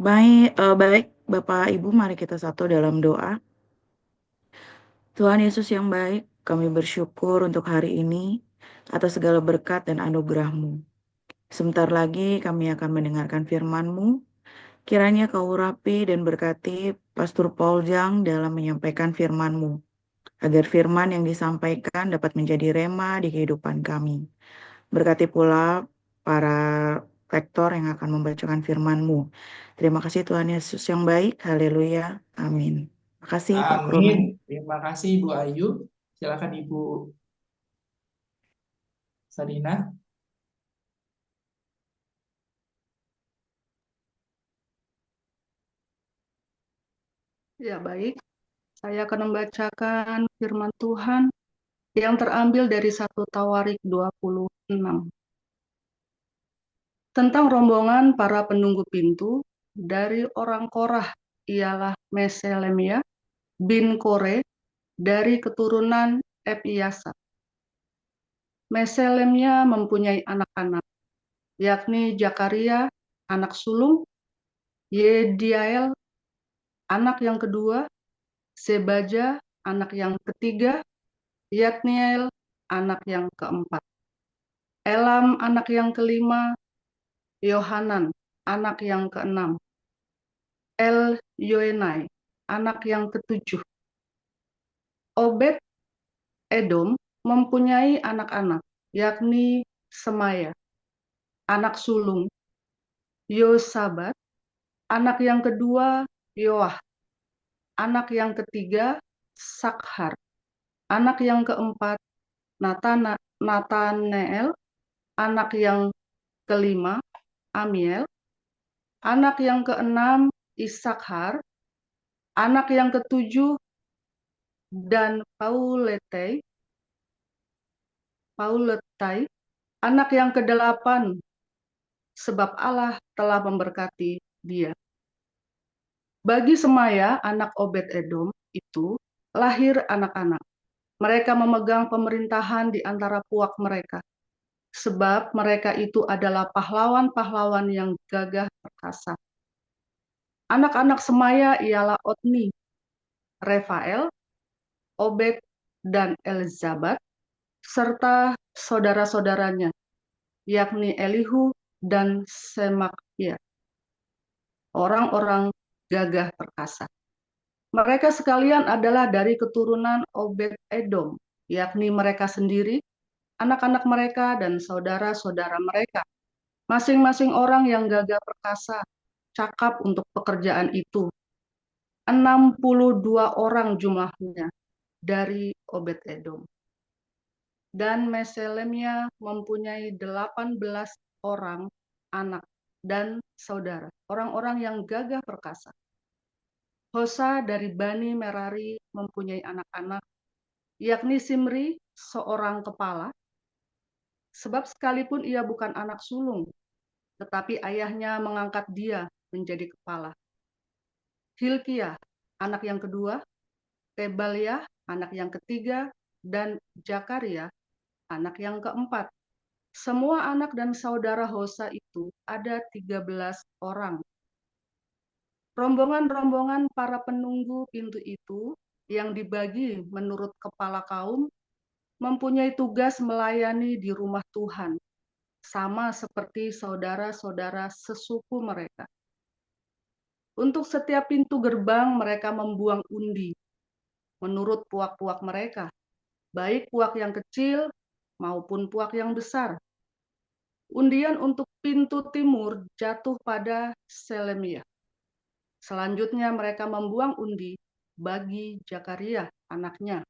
Baik, Bapak Ibu, mari kita satu dalam doa. Tuhan Yesus yang baik, kami bersyukur untuk hari ini atas segala berkat dan anugerah-Mu. Sebentar lagi kami akan mendengarkan firman-Mu. Kiranya Kau urapi dan berkati Pastor Paul Jang dalam menyampaikan firman-Mu, agar firman yang disampaikan dapat menjadi rema di kehidupan kami. Berkati pula para rektor yang akan membacakan firman-Mu. Terima kasih Tuhan Yesus yang baik. Haleluya. Amin. Terima kasih Pak Krono. Amin. Terima kasih Ibu Ayu. Silakan Ibu Sarina. Ya, baik. Saya akan membacakan firman Tuhan yang terambil dari 1 Tawarik 26. Tentang rombongan para penunggu pintu, dari orang Korah ialah Meselemia bin Kore dari keturunan Epiasa. Meselemia mempunyai anak-anak, yakni Zakaria, anak sulung, Yediael, anak yang kedua, Sebaja, anak yang ketiga, Yatniel, anak yang keempat, Elam, anak yang kelima, Yohanan, anak yang keenam, Yoenai, anak yang ketujuh. Obed Edom mempunyai anak-anak, yakni Semaya, anak sulung, Yosabat, anak yang kedua, Yoah, anak yang ketiga, Sakhar, anak yang keempat, Nataneel, anak yang kelima, Amiel, anak yang keenam, Isakhar, anak yang ketujuh, dan Pauletai, anak yang kedelapan, sebab Allah telah memberkati dia. Bagi Semaya, anak Obed Edom itu, lahir anak-anak. Mereka memegang pemerintahan di antara puak mereka, sebab mereka itu adalah pahlawan-pahlawan yang gagah perkasa. Anak-anak Semaya ialah Otni, Refael, Obed, dan Elzabat, serta saudara-saudaranya, yakni Elihu dan Semakia, orang-orang gagah perkasa. Mereka sekalian adalah dari keturunan Obed Edom, yakni mereka sendiri, anak-anak mereka, dan saudara-saudara mereka. Masing-masing orang yang gagah perkasa, cakap untuk pekerjaan itu. 62 orang jumlahnya dari Obed Edom. Dan Meselemia mempunyai 18 orang anak dan saudara, orang-orang yang gagah perkasa. Hosa dari Bani Merari mempunyai anak-anak, yakni Simri, seorang kepala, sebab sekalipun ia bukan anak sulung, tetapi ayahnya mengangkat dia menjadi kepala. Hilkiah, anak yang kedua, Tebaliah, anak yang ketiga, dan Zakaria, anak yang keempat. Semua anak dan saudara Hosa itu ada 13 orang. Rombongan-rombongan para penunggu pintu itu yang dibagi menurut kepala kaum mempunyai tugas melayani di rumah Tuhan, sama seperti saudara-saudara sesuku mereka. Untuk setiap pintu gerbang mereka membuang undi menurut puak-puak mereka, baik puak yang kecil maupun puak yang besar. Undian untuk pintu timur jatuh pada Selemia. Selanjutnya mereka membuang undi bagi Zakaria, anaknya,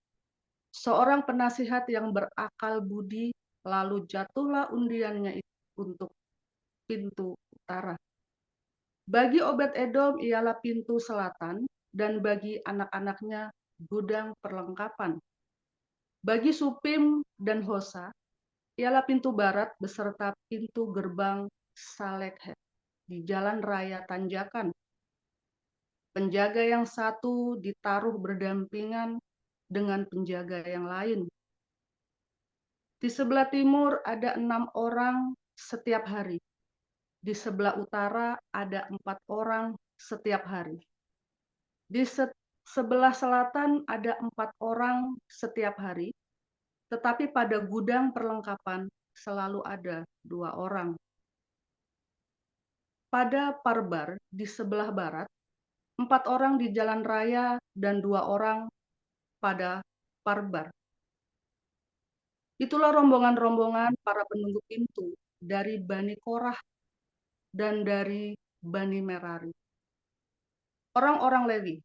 seorang penasihat yang berakal budi, lalu jatuhlah undiannya itu untuk pintu utara. Bagi Obed Edom ialah pintu selatan, dan bagi anak-anaknya gudang perlengkapan. Bagi Supim dan Hosa ialah pintu barat beserta pintu gerbang Salekhet di jalan raya tanjakan. Penjaga yang satu ditaruh berdampingan dengan penjaga yang lain. Di sebelah timur ada 6 orang setiap hari. Di sebelah utara ada 4 orang setiap hari. Di sebelah selatan ada 4 orang setiap hari, tetapi pada gudang perlengkapan selalu ada 2 orang. Pada Parbar di sebelah barat, 4 orang di jalan raya dan 2 orang pada Parbar. Itulah rombongan-rombongan para penunggu pintu dari Bani Korah dan dari Bani Merari. Orang-orang Lewi,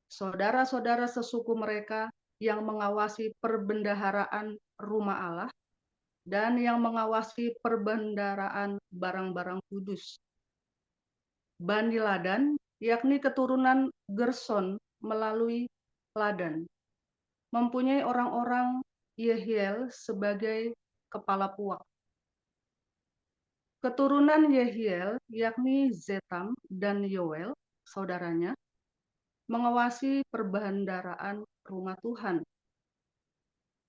saudara-saudara sesuku mereka yang mengawasi perbendaharaan rumah Allah dan yang mengawasi perbendaharaan barang-barang kudus. Bani Ladan, yakni keturunan Gerson melalui Ladan, mempunyai orang-orang Yehiel sebagai kepala puak. Keturunan Yehiel, yakni Zetam dan Yoel, saudaranya, mengawasi perbendaharaan rumah Tuhan.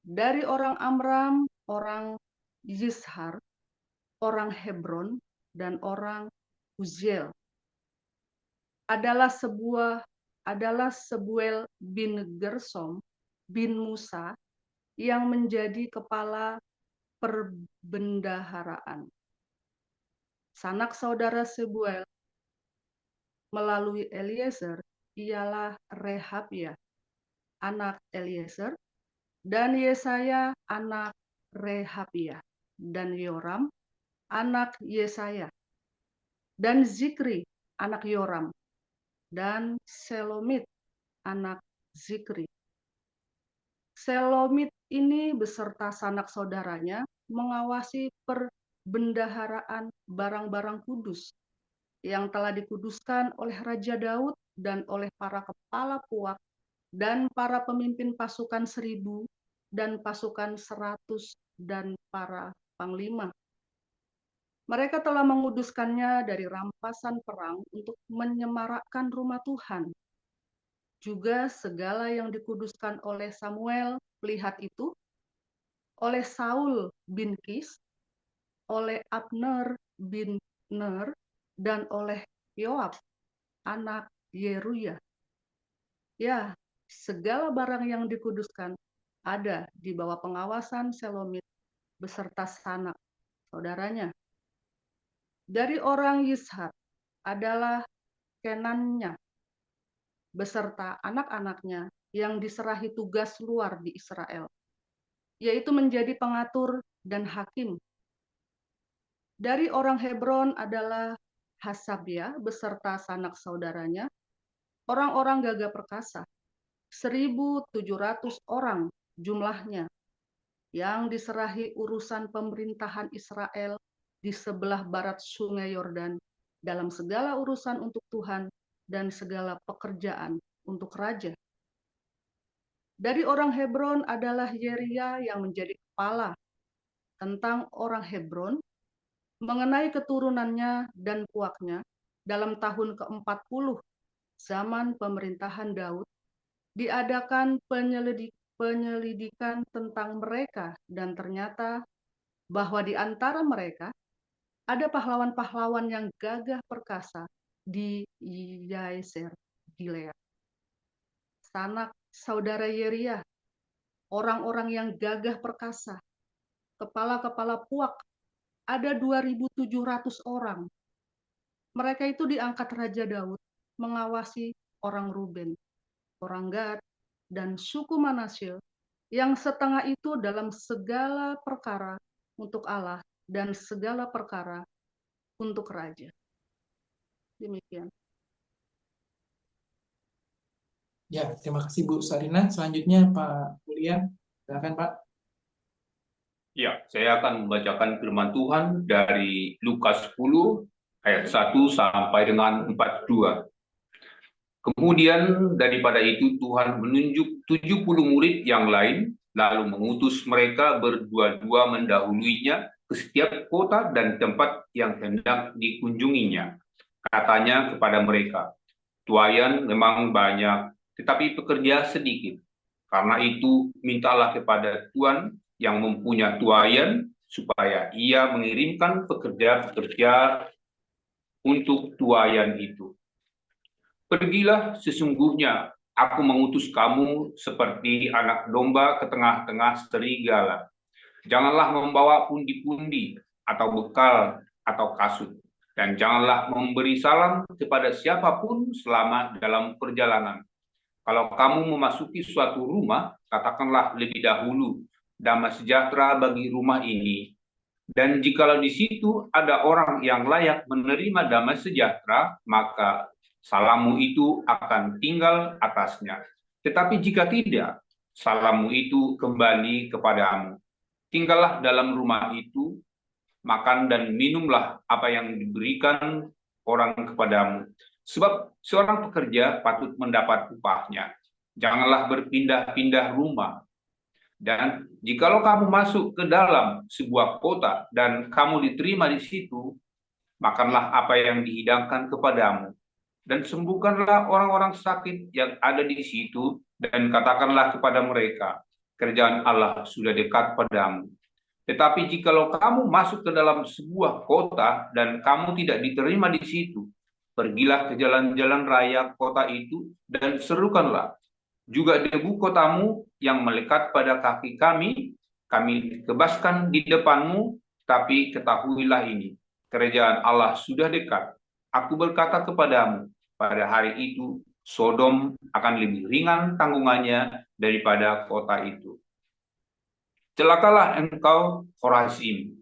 Dari orang Amram, orang Yishar, orang Hebron, dan orang Uziel adalah Sebuel bin Gersom bin Musa yang menjadi kepala perbendaharaan. Sanak saudara Sebuel melalui Eliezer ialah Rehabia, anak Eliezer, dan Yesaya anak Rehabia, dan Yoram anak Yesaya, dan Zikri anak Yoram, dan Selomit anak Zikri. Selomit ini beserta sanak saudaranya mengawasi perbendaharaan barang-barang kudus yang telah dikuduskan oleh Raja Daud dan oleh para kepala puak dan para pemimpin pasukan 1000 dan pasukan 100 dan para panglima. Mereka telah menguduskannya dari rampasan perang untuk menyemarakkan rumah Tuhan. Juga segala yang dikuduskan oleh Samuel, pelihat itu, oleh Saul bin Kis, oleh Abner bin Ner, dan oleh Yoab, anak Yeruya. Ya, segala barang yang dikuduskan ada di bawah pengawasan Selomit beserta sanak saudaranya. Dari orang Yishar adalah Kenannya beserta anak-anaknya yang diserahi tugas luar di Israel, yaitu menjadi pengatur dan hakim. Dari orang Hebron adalah Hasabia beserta sanak saudaranya, orang-orang gagah perkasa, 1.700 orang jumlahnya, yang diserahi urusan pemerintahan Israel di sebelah barat Sungai Yordan dalam segala urusan untuk Tuhan dan segala pekerjaan untuk raja. Dari orang Hebron adalah Yeria yang menjadi kepala tentang orang Hebron mengenai keturunannya dan puaknya dalam tahun ke-40 zaman pemerintahan Daud diadakan penyelidikan tentang mereka, dan ternyata bahwa di antara mereka ada pahlawan-pahlawan yang gagah perkasa di Yaeser Gilead. Sanak saudara Yeria, orang-orang yang gagah perkasa, kepala-kepala puak, ada 2.700 orang. Mereka itu diangkat Raja Daud mengawasi orang Ruben, orang Gad, dan suku Manasye, yang setengah itu dalam segala perkara untuk Allah dan segala perkara untuk raja. Demikian. Ya, terima kasih Bu Sarina. Selanjutnya Pak Kuliah, silakan Pak. Ya, saya akan membacakan firman Tuhan dari Lukas 10 ayat 1 sampai dengan 42. Kemudian daripada itu Tuhan menunjuk 70 murid yang lain, lalu mengutus mereka berdua-dua mendahuluinya ke setiap kota dan tempat yang hendak dikunjunginya. Katanya kepada mereka, tuaian memang banyak, tetapi pekerja sedikit. Karena itu mintalah kepada Tuhan yang mempunyai tuaian supaya ia mengirimkan pekerja-pekerja untuk tuaian itu. Pergilah, sesungguhnya aku mengutus kamu seperti anak domba ke tengah-tengah serigala. Janganlah membawa pundi-pundi atau bekal atau kasut. Dan janganlah memberi salam kepada siapapun selama dalam perjalanan. Kalau kamu memasuki suatu rumah, katakanlah lebih dahulu, damai sejahtera bagi rumah ini. Dan jikalau di situ ada orang yang layak menerima damai sejahtera, maka salammu itu akan tinggal atasnya. Tetapi jika tidak, salammu itu kembali kepadamu. Tinggallah dalam rumah itu, makan dan minumlah apa yang diberikan orang kepadamu. Sebab seorang pekerja patut mendapat upahnya. Janganlah berpindah-pindah rumah. Dan jikalau kamu masuk ke dalam sebuah kota dan kamu diterima di situ, makanlah apa yang dihidangkan kepadamu. Dan sembuhkanlah orang-orang sakit yang ada di situ, dan katakanlah kepada mereka, kerjaan Allah sudah dekat padamu. Tetapi jikalau kamu masuk ke dalam sebuah kota dan kamu tidak diterima di situ, pergilah ke jalan-jalan raya kota itu dan serukanlah, juga debu kotamu yang melekat pada kaki kami kebaskan di depanmu, tapi ketahuilah ini, kerajaan Allah sudah dekat. Aku berkata kepadamu, pada hari itu Sodom akan lebih ringan tanggungannya daripada kota itu. Celakalah engkau Khorazim,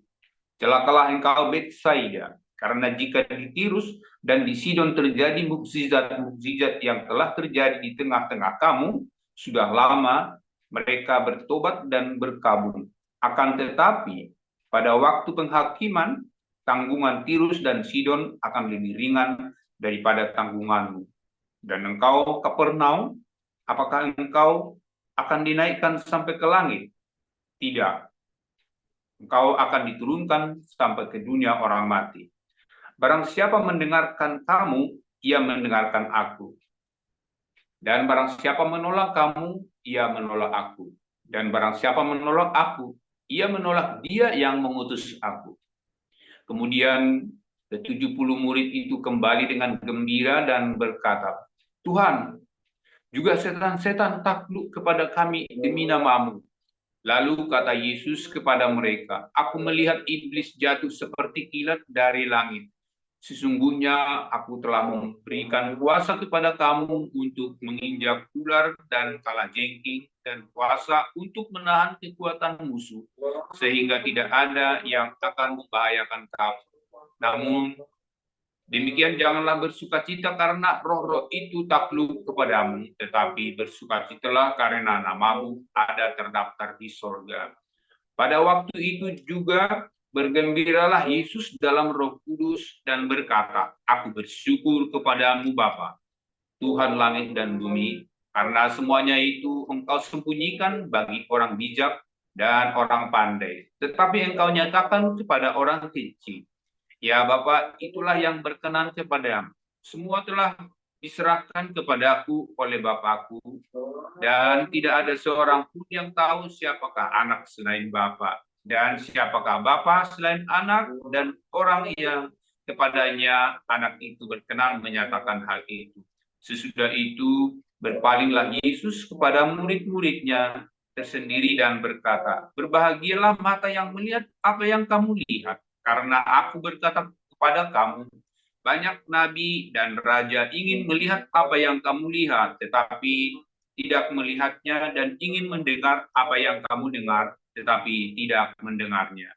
celakalah engkau Betsaida, karena jika di Tirus dan di Sidon terjadi mukjizat-mukjizat yang telah terjadi di tengah-tengah kamu, sudah lama mereka bertobat dan berkabung. Akan tetapi, pada waktu penghakiman, tanggungan Tirus dan Sidon akan lebih ringan daripada tanggunganmu. Dan engkau Kapernaum, apakah engkau akan dinaikkan sampai ke langit? Tidak. Engkau akan diturunkan sampai ke dunia orang mati. Barang siapa mendengarkan kamu, ia mendengarkan aku. Dan barang siapa menolak kamu, ia menolak aku. Dan barang siapa menolak aku, ia menolak dia yang mengutus aku. Kemudian ke-70 murid itu kembali dengan gembira dan berkata, Tuhan, juga setan-setan takluk kepada kami demi nama-Mu. Lalu kata Yesus kepada mereka, aku melihat iblis jatuh seperti kilat dari langit. Sesungguhnya aku telah memberikan kuasa kepada kamu untuk menginjak ular dan kalajengking, dan kuasa untuk menahan kekuatan musuh, sehingga tidak ada yang akan membahayakan kamu. Namun demikian janganlah bersukacita karena roh-roh itu takluk kepadamu, tetapi bersukacitalah karena namamu ada terdaftar di sorga. Pada waktu itu juga bergembiralah Yesus dalam Roh Kudus dan berkata, aku bersyukur kepadamu Bapa, Tuhan langit dan bumi, karena semuanya itu engkau sembunyikan bagi orang bijak dan orang pandai, tetapi engkau nyatakan kepada orang kecil. Ya Bapa, itulah yang berkenan kepadamu. Semua telah diserahkan kepadaku oleh Bapakku, dan tidak ada seorang pun yang tahu siapakah anak selain Bapa, dan siapakah Bapa selain anak, dan orang yang kepadanya anak itu berkenan menyatakan hal itu. Sesudah itu berpalinglah Yesus kepada murid-muridnya tersendiri dan berkata, berbahagialah mata yang melihat apa yang kamu lihat. Karena aku berkata kepada kamu, banyak nabi dan raja ingin melihat apa yang kamu lihat, tetapi tidak melihatnya, dan ingin mendengar apa yang kamu dengar, tetapi tidak mendengarnya.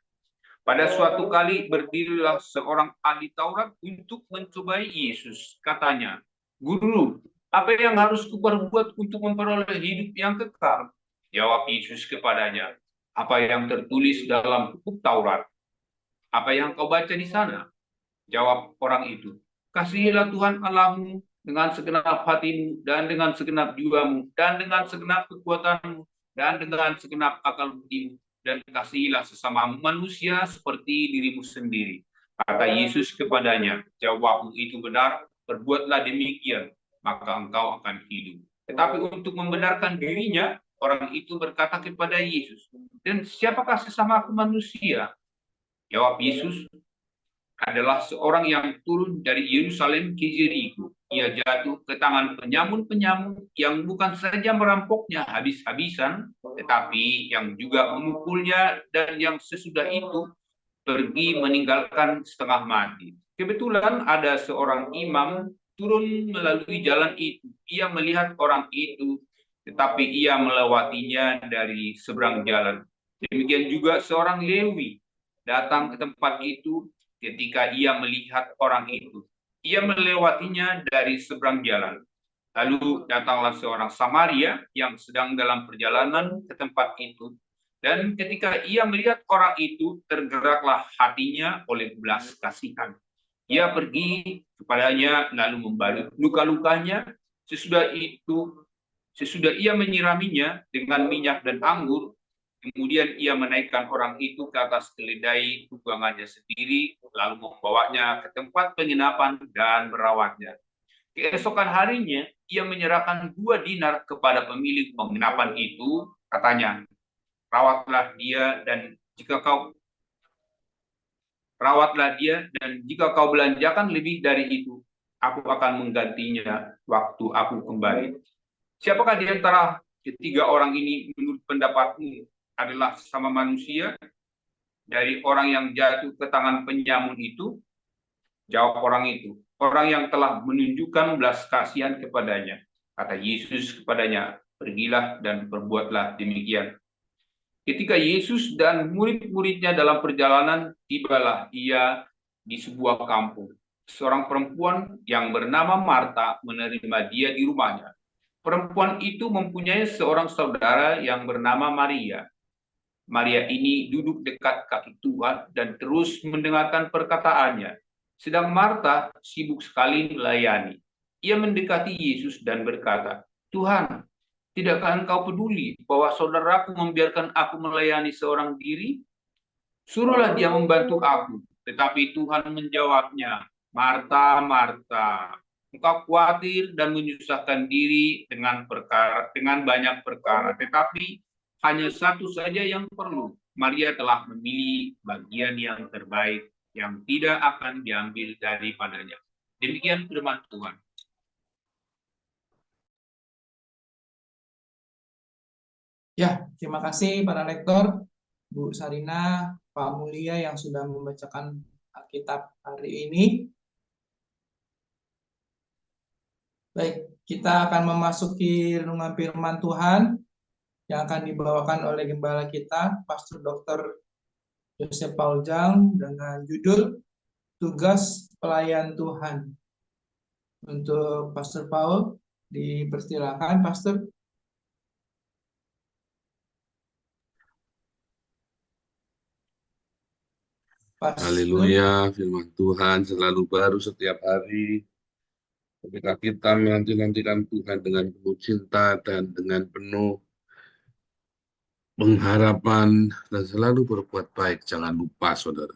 Pada suatu kali berdirilah seorang ahli Taurat untuk mencobai Yesus. Katanya, Guru, apa yang harus kuperbuat untuk memperoleh hidup yang kekal? Jawab Yesus kepadanya, apa yang tertulis dalam buku Taurat? Apa yang kau baca di sana? Jawab orang itu, kasihilah Tuhan Allahmu dengan segenap hatimu, dan dengan segenap jiwamu, dan dengan segenap kekuatanmu, dan dengan segenap akal budimu, dan kasihilah sesama manusia seperti dirimu sendiri. Kata Yesus kepadanya, jawabmu itu benar, perbuatlah demikian, maka engkau akan hidup. Tetapi untuk membenarkan dirinya, orang itu berkata kepada Yesus, dan siapakah sesama aku manusia? Jawab Yesus, adalah seorang yang turun dari Yerusalem ke Jericho. Ia jatuh ke tangan penyamun-penyamun yang bukan saja merampoknya habis-habisan, tetapi yang juga memukulnya dan yang sesudah itu pergi meninggalkan setengah mati. Kebetulan ada seorang imam turun melalui jalan itu. Ia melihat orang itu, tetapi ia melewatinya dari seberang jalan. Demikian juga seorang Lewi datang ke tempat itu ketika ia melihat orang itu. Ia melewatinya dari seberang jalan. Lalu datanglah seorang Samaria yang sedang dalam perjalanan ke tempat itu. Dan ketika ia melihat orang itu, tergeraklah hatinya oleh belas kasihan. Ia pergi kepadanya lalu membalut luka-lukanya. Sesudah ia menyiraminya dengan minyak dan anggur, kemudian ia menaikkan orang itu ke atas keledai tunggangannya sendiri, lalu membawanya ke tempat penginapan dan merawatnya. Keesokan harinya, ia menyerahkan 2 dinar kepada pemilik penginapan itu, katanya, rawatlah dia dan jika kau belanjakan lebih dari itu, aku akan menggantinya waktu aku kembali. Siapakah di antara ketiga orang ini menurut pendapatmu adalah sama manusia dari orang yang jatuh ke tangan penyamun itu? Jawab orang itu, orang yang telah menunjukkan belas kasihan kepadanya. Kata Yesus kepadanya, pergilah dan perbuatlah demikian. Ketika Yesus dan murid-muridnya dalam perjalanan, tibalah ia di sebuah kampung. Seorang perempuan yang bernama Marta menerima dia di rumahnya. Perempuan itu mempunyai seorang saudara yang bernama Maria. Maria ini duduk dekat kaki Tuhan dan terus mendengarkan perkataannya. Sedang Marta sibuk sekali melayani. Ia mendekati Yesus dan berkata, Tuhan, tidakkah engkau peduli bahwa saudaraku membiarkan aku melayani seorang diri? Suruhlah dia membantu aku. Tetapi Tuhan menjawabnya, Marta, Marta, engkau khawatir dan menyusahkan diri dengan banyak perkara. Tetapi hanya satu saja yang perlu. Maria telah memilih bagian yang terbaik yang tidak akan diambil daripadanya. Demikian firman Tuhan. Ya, terima kasih para lektor, Bu Sarina, Pak Mulia yang sudah membacakan Alkitab hari ini. Baik, kita akan memasuki renungan firman Tuhan yang akan dibawakan oleh gembala kita, Pastor Dr. Joseph Paul Jang, dengan judul Tugas Pelayan Tuhan. Untuk Pastor Paul, dipersilakan, Pastor. Haleluya, firman Tuhan selalu baru setiap hari. Ketika kita menanti-nantikan Tuhan dengan penuh cinta dan dengan penuh pengharapan dan selalu berbuat baik, jangan lupa saudara.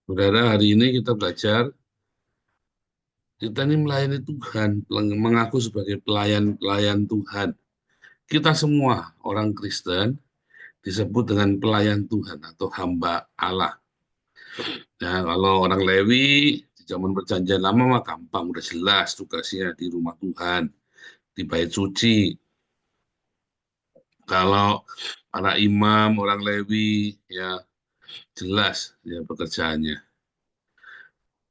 Saudara, hari ini kita belajar, kita ini melayani Tuhan, mengaku sebagai pelayan Tuhan. Kita semua orang Kristen disebut dengan pelayan Tuhan atau hamba Allah. Nah, kalau orang Lewi di zaman perjanjian lama mah gampang, udah jelas tugasnya di rumah Tuhan, di bait suci. Kalau para imam, orang Lewi, ya jelas ya pekerjaannya.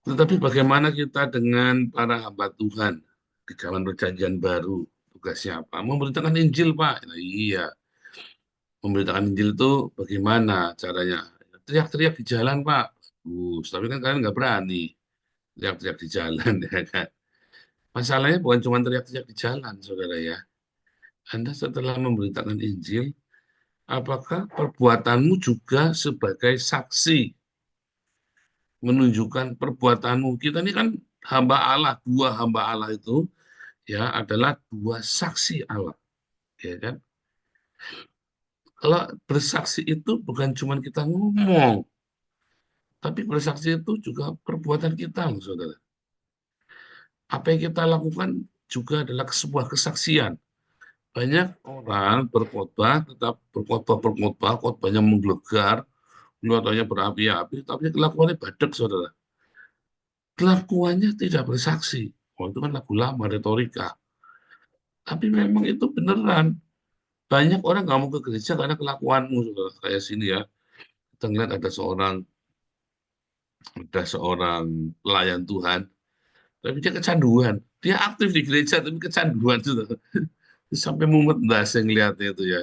Tetapi bagaimana kita dengan para hamba Tuhan di zaman perjanjian baru? Tugasnya apa? Memberitakan Injil, Pak. Nah, iya. Memberitakan Injil itu bagaimana caranya? Teriak-teriak di jalan, Pak. Tapi kan kalian nggak berani teriak-teriak di jalan, ya kan? Masalahnya bukan cuma teriak-teriak di jalan, saudara ya. Anda setelah memberitakan Injil, apakah perbuatanmu juga sebagai saksi menunjukkan perbuatanmu? Kita ini kan hamba Allah, 2 hamba Allah itu ya adalah 2 saksi Allah, ya kan? Kalau bersaksi itu bukan cuma kita ngomong, tapi bersaksi itu juga perbuatan kita, loh, saudara. Apa yang kita lakukan juga adalah sebuah kesaksian. Banyak orang berkhotbah, tetap berkhotbah, khotbahnya menggelegar, kelihatannya berapi-api, tapi kelakuannya badek, saudara. Kelakuannya tidak bersaksi. Oh, itu kan lagu lama, retorika. Tapi memang itu beneran. Banyak orang nggak mau ke gereja karena kelakuanmu, saudara. Kayak sini ya, kita ngeliat ada seorang pelayan Tuhan, tapi dia kecanduan. Dia aktif di gereja, tapi kecanduan, saudara. Sampai mumet saya ngeliatnya itu ya.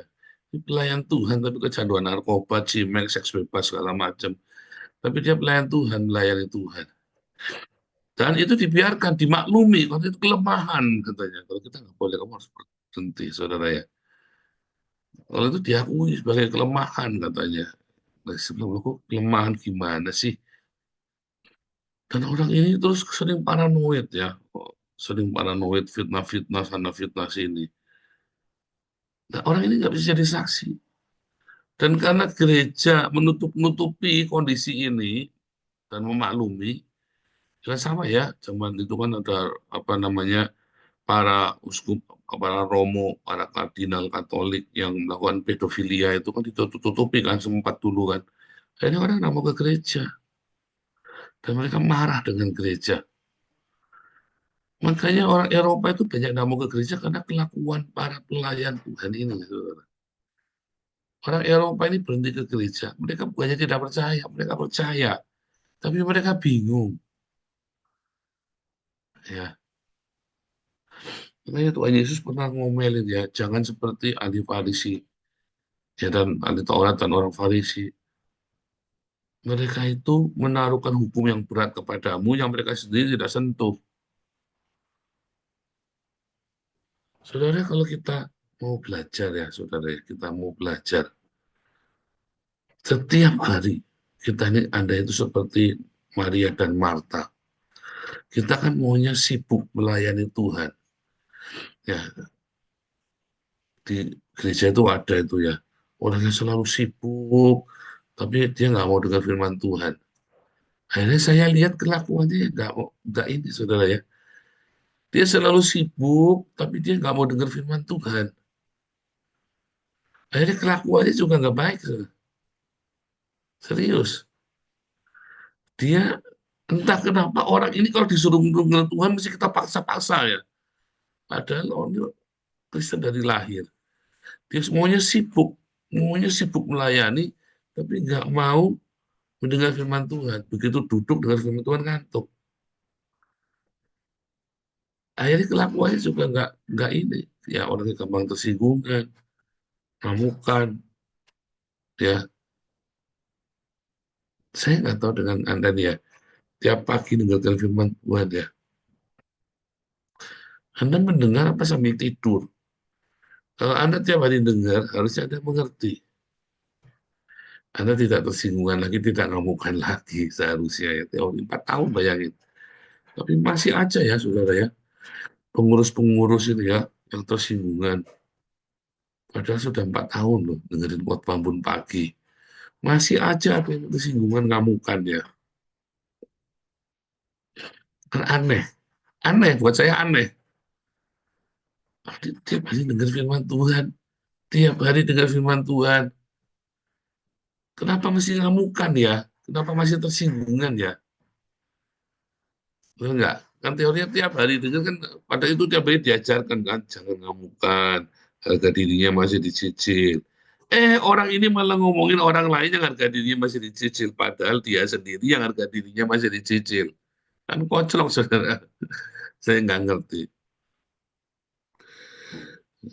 Ini pelayan Tuhan, tapi kecanduan narkoba, cimek, seks bebas, segala macam. Tapi dia pelayan Tuhan, melayani Tuhan. Dan itu dibiarkan, dimaklumi, kalau itu kelemahan katanya. Kalau kita nggak boleh, kamu harus berhenti, saudara ya. Kalau itu diakui sebagai kelemahan katanya. Nah, sebelum aku kelemahan gimana sih? Dan orang ini terus sering paranoid ya. Sering paranoid, fitnah-fitnah, sana fitnah sini. Nah, orang ini nggak bisa jadi saksi. Dan karena gereja menutup-nutupi kondisi ini dan memaklumi, ya sama ya, zaman itu kan ada apa namanya para uskup, para romo, para kardinal Katolik yang melakukan pedofilia itu kan ditutup-tutupi kan sempat dulu kan. Akhirnya orang nggak mau ke gereja dan mereka marah dengan gereja. Makanya orang Eropa itu banyak nggak mau ke gereja karena kelakuan para pelayan Tuhan ini, saudara. Orang Eropa ini berhenti ke gereja. Mereka bukannya tidak percaya, mereka percaya. Tapi mereka bingung. Ya, makanya Tuhan Yesus pernah ngomelin ya, jangan seperti ahli Farisi ya, dan ahli Taurat dan orang Farisi. Mereka itu menaruhkan hukum yang berat kepadamu yang mereka sendiri tidak sentuh. Saudara, kalau kita mau belajar ya, saudara, kita mau belajar. Setiap hari, kita ini Anda itu seperti Maria dan Marta. Kita kan maunya sibuk melayani Tuhan. Ya, di gereja itu ada itu ya. Orangnya selalu sibuk, tapi dia nggak mau dengar firman Tuhan. Akhirnya saya lihat kelakuannya nggak ini, saudara ya. Dia selalu sibuk, tapi dia nggak mau dengar firman Tuhan. Akhirnya kelakuannya juga nggak baik, saudara. Serius. Dia entah kenapa orang ini kalau disuruh mendengar Tuhan mesti kita paksa-paksa ya. Padahal orang Kristen dari lahir. Dia semuanya sibuk melayani, tapi nggak mau mendengar firman Tuhan. Begitu duduk dengar firman Tuhan ngantuk. Akhirnya kelakuannya juga nggak ini. Ya orangnya gampang tersinggungan, ramukan, ya. Saya nggak tahu dengan Anda nih ya. Tiap pagi dengarkan firman Tuhan ya. Anda mendengar apa sambil tidur? Kalau Anda tiap hari dengar, harusnya Anda mengerti. Anda tidak tersinggungan lagi, tidak ngamukan lagi seharusnya ya. Teori 4 tahun bayangin. Tapi masih aja ya saudara ya. Pengurus-pengurus ini ya, yang tersinggungan. Padahal sudah 4 tahun loh dengerin khotbah Bangun Pagi. Masih aja ada yang tersinggungan ngamukan ya. Kan aneh. Aneh, buat saya aneh. Tiap hari dengar firman Tuhan. Tiap hari dengar firman Tuhan. Kenapa masih ngamukan ya? Kenapa masih tersinggungan ya? Benar enggak? Kan teorinya tiap hari dengar kan, pada itu tiap hari diajarkan kan, jangan ngamukan, harga dirinya masih dicicil. Orang ini malah ngomongin orang lain yang harga dirinya masih dicicil, padahal dia sendiri yang harga dirinya masih dicicil. Kan koclok, saudara. Saya nggak ngerti.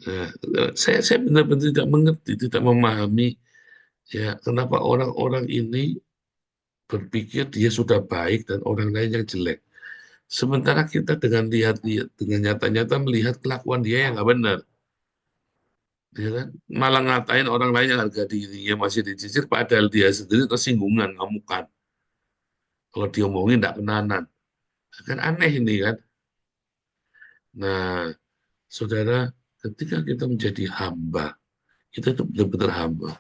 Nah, saya benar-benar tidak mengerti, tidak memahami ya kenapa orang-orang ini berpikir dia sudah baik dan orang lain yang jelek. Sementara kita dengan lihat-lihat, dengan nyata-nyata melihat kelakuan dia yang nggak benar. Dia kan malah ngatain orang lain yang harga dirinya masih dicicil, padahal dia sendiri tersinggungan, ngamukan. Kalau diomongin nggak kenanan. Kan aneh ini kan. Nah, saudara, ketika kita menjadi hamba, kita itu benar-benar hamba.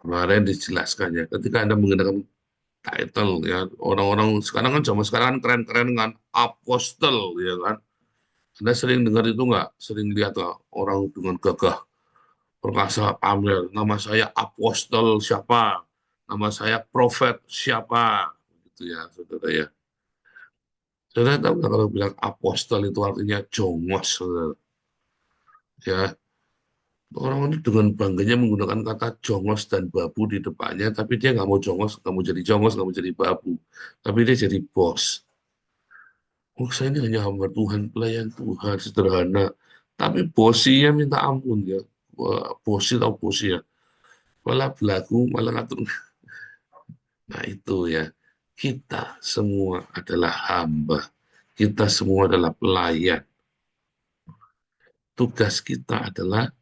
Kemarin dijelaskan ya, ketika Anda menggunakan title ya, orang-orang sekarang kan zaman sekarang kan keren-keren dengan apostel ya kan. Anda sering dengar itu nggak? Sering lihat nggak orang dengan gagah perkasa pamer, nama saya apostel siapa? nama saya Prophet siapa, gitu ya, saudara ya. Saudara tahu nggak kalau bilang apostol itu artinya jongos, saudara? Ya, orang itu dengan bangganya menggunakan kata jongos dan babu di depannya, tapi dia nggak mau jongos, nggak mau jadi jongos, nggak mau jadi babu, tapi dia jadi bos. Oh, saya ini hanya hamba Tuhan, pelayan Tuhan, sederhana. Tapi bosinya minta ampun ya. Wah, bosi tahu bosi ya. Malah belagu, malah ngatur. Nah itu ya, kita semua adalah hamba. Kita semua adalah pelayan. Tugas kita adalah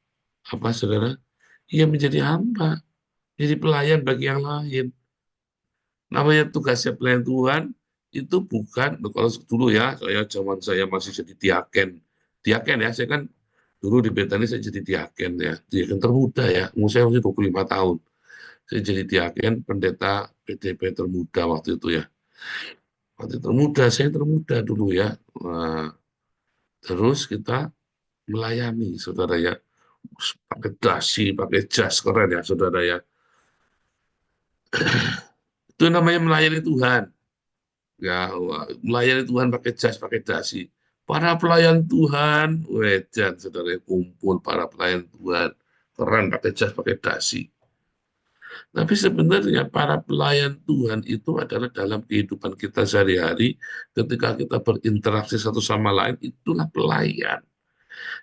apa, saudara? Ya menjadi hamba, jadi pelayan bagi yang lain. Namanya tugasnya pelayan Tuhan itu bukan, kalau dulu ya, saya masih jadi diaken ya, saya kan dulu di Betani saya jadi diaken termuda ya, umur saya masih 25 tahun. Saya jadi diaken pendeta PDP termuda waktu itu ya. Waktu termuda, saya termuda dulu ya. Nah, terus kita melayani, saudara ya. Pakai dasi, pakai jas keren ya, saudara ya. Itu namanya melayani Tuhan. Ya, melayani Tuhan pakai jas, pakai dasi. Para pelayan Tuhan, wejan, saudara, kumpul para pelayan Tuhan. Keren, pakai jas, pakai dasi. Tapi sebenarnya para pelayan Tuhan itu adalah dalam kehidupan kita sehari-hari, ketika kita berinteraksi satu sama lain, itulah pelayan.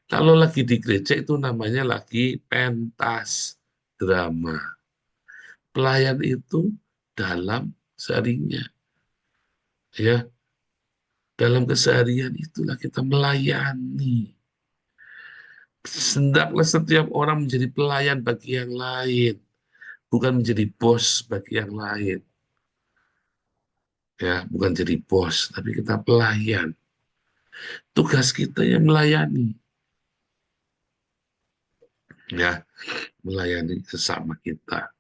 Kalau lagi di gereja itu namanya lagi pentas drama. Pelayan itu dalam seharinya, ya, dalam keseharian itulah kita melayani. Hendaklah setiap orang menjadi pelayan bagi yang lain, bukan menjadi bos bagi yang lain. Ya, bukan jadi bos, tapi kita pelayan. Tugas kita yang melayani. Ya, melayani sesama kita.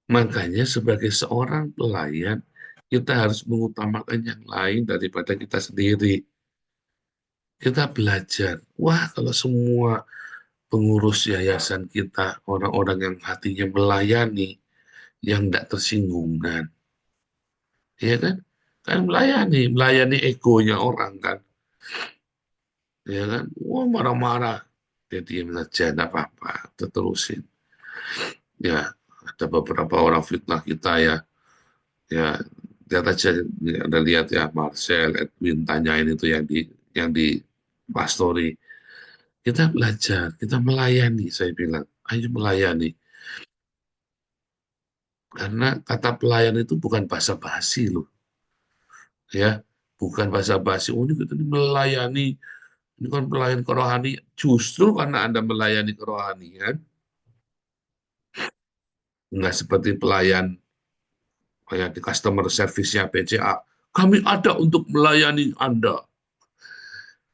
Makanya sebagai seorang pelayan, kita harus mengutamakan yang lain daripada kita sendiri. Kita belajar. Wah, kalau semua pengurus yayasan kita, orang-orang yang hatinya melayani, yang tidak tersinggungan. Ya kan? Kan melayani egonya orang kan. Ya kan? Wah, marah-marah. Dia diam saja, tidak apa-apa. Terusin. Ya, ada beberapa orang fitnah kita ya. Ya, lihat aja, ada lihat ya, Marcel, Edwin, tanyain itu yang di pastori. Kita belajar, kita melayani, saya bilang. Ayo melayani. Karena kata pelayan itu bukan basa-basi loh. Ya, bukan basa-basi. Oh, ini kita ini melayani, ini kan pelayan kerohani. Justru karena Anda melayani kerohanian, nggak seperti pelayan kayak di customer service-nya BCA. Kami ada untuk melayani Anda.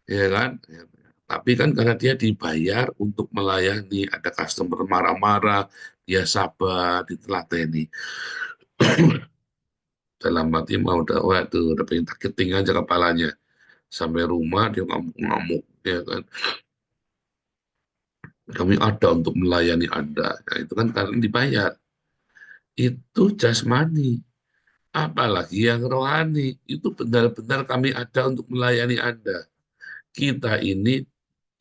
Ya kan? Ya. Tapi kan karena dia dibayar untuk melayani, ada customer marah-marah, dia sabar, ditelateni. Dalam hati mau udah, waduh, udah pengen targeting aja kepalanya. Sampai rumah dia ngamuk-ngamuk, ya kan. Kami ada untuk melayani Anda. Nah, itu kan karena dibayar. Itu jasmani. Apalagi yang rohani. Itu benar-benar kami ada untuk melayani Anda. Kita ini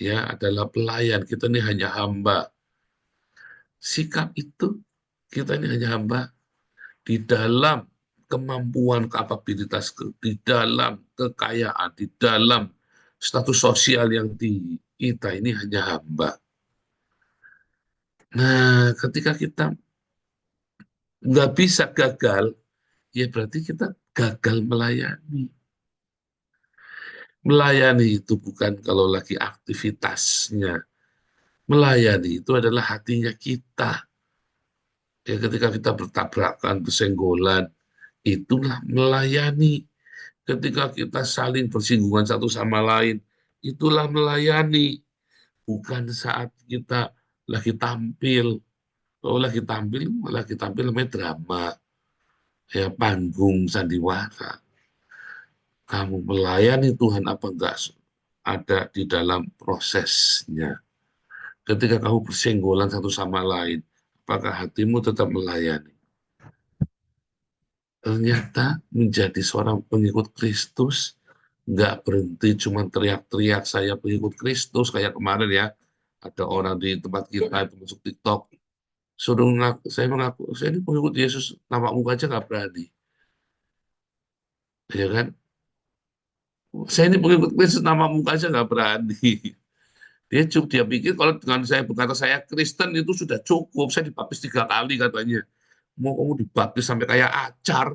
ya adalah pelayan. Kita ini hanya hamba. Sikap itu, kita ini hanya hamba di dalam kemampuan, kapabilitas, di dalam kekayaan, di dalam status sosial yang tinggi. Kita ini hanya hamba. Nah, ketika kita nggak bisa gagal, ya berarti kita gagal melayani. Melayani itu bukan kalau lagi aktivitasnya. Melayani itu adalah hatinya kita. Ya, ketika kita bertabrakan, bersenggolan, itulah melayani. Ketika kita saling bersinggungan satu sama lain, itulah melayani. Bukan saat kita lagi tampil. Kalau lagi tampil namanya drama. Ya, panggung sandiwara. Kamu melayani Tuhan apa enggak ada di dalam prosesnya. Ketika kamu bersenggolan satu sama lain, apakah hatimu tetap melayani? Ternyata menjadi seorang pengikut Kristus nggak berhenti cuma teriak-teriak saya pengikut Kristus kayak kemarin ya, ada orang di tempat kita itu masuk TikTok suruh mengaku saya ini pengikut Yesus, nama muka aja nggak berani, ya kan? Saya ini pengikut Kristus, nama muka aja nggak berani. Dia pikir kalau dengan saya berkata saya Kristen itu sudah cukup, saya dibaptis 3 kali katanya. Mau kamu dibaptis sampai kayak acar,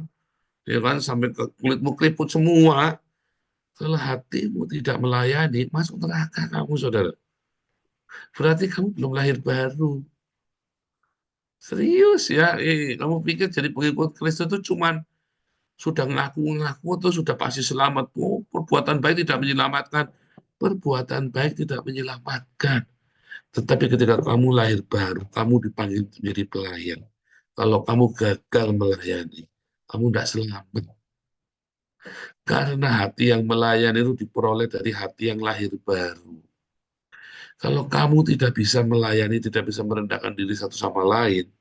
ya kan, sampai ke kulitmu keriput semua. Kalau hatimu tidak melayani, masuk neraka kamu, saudara. Berarti kamu belum lahir baru. Serius ya, kamu pikir jadi pengikut Kristus itu cuman sudah ngaku-ngaku atau sudah pasti selamat. Oh, perbuatan baik tidak menyelamatkan. Perbuatan baik tidak menyelamatkan. Tetapi ketika kamu lahir baru, kamu dipanggil menjadi pelayan. Kalau kamu gagal melayani, kamu tidak selamat. Karena hati yang melayani itu diperoleh dari hati yang lahir baru. Kalau kamu tidak bisa melayani, tidak bisa merendahkan diri satu sama lain,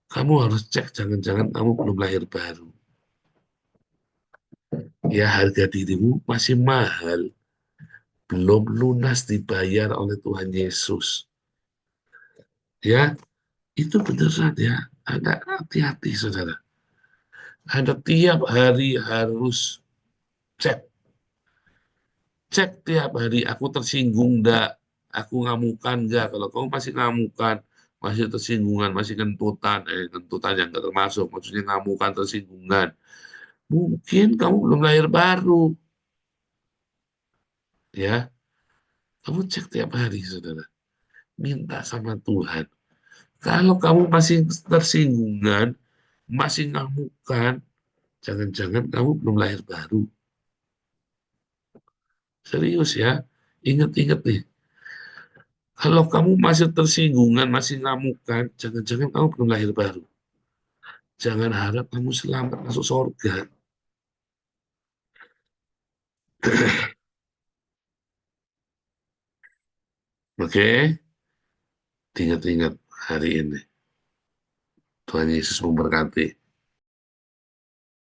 kamu harus cek jangan-jangan kamu belum lahir baru. Ya, harga dirimu masih mahal, belum lunas dibayar oleh Tuhan Yesus. Ya, itu beneran ya. Anda hati-hati, saudara. Anda tiap hari harus cek. Cek tiap hari, aku tersinggung enggak? Aku ngamukan enggak? Kalau kamu masih ngamukan, masih tersinggungan, masih kentutan yang enggak termasuk, maksudnya ngamukan, tersinggungan. Mungkin kamu belum lahir baru. Ya, kamu cek tiap hari, saudara. Minta sama Tuhan. Kalau kamu masih tersinggungan, masih ngamukan, jangan-jangan kamu belum lahir baru. Serius ya, ingat-ingat nih. Kalau kamu masih tersinggungan, masih ngamukan, jangan-jangan kamu belum lahir baru. Jangan harap kamu selamat masuk surga. Oke, ingat-ingat hari ini. Tuhan Yesus memberkati.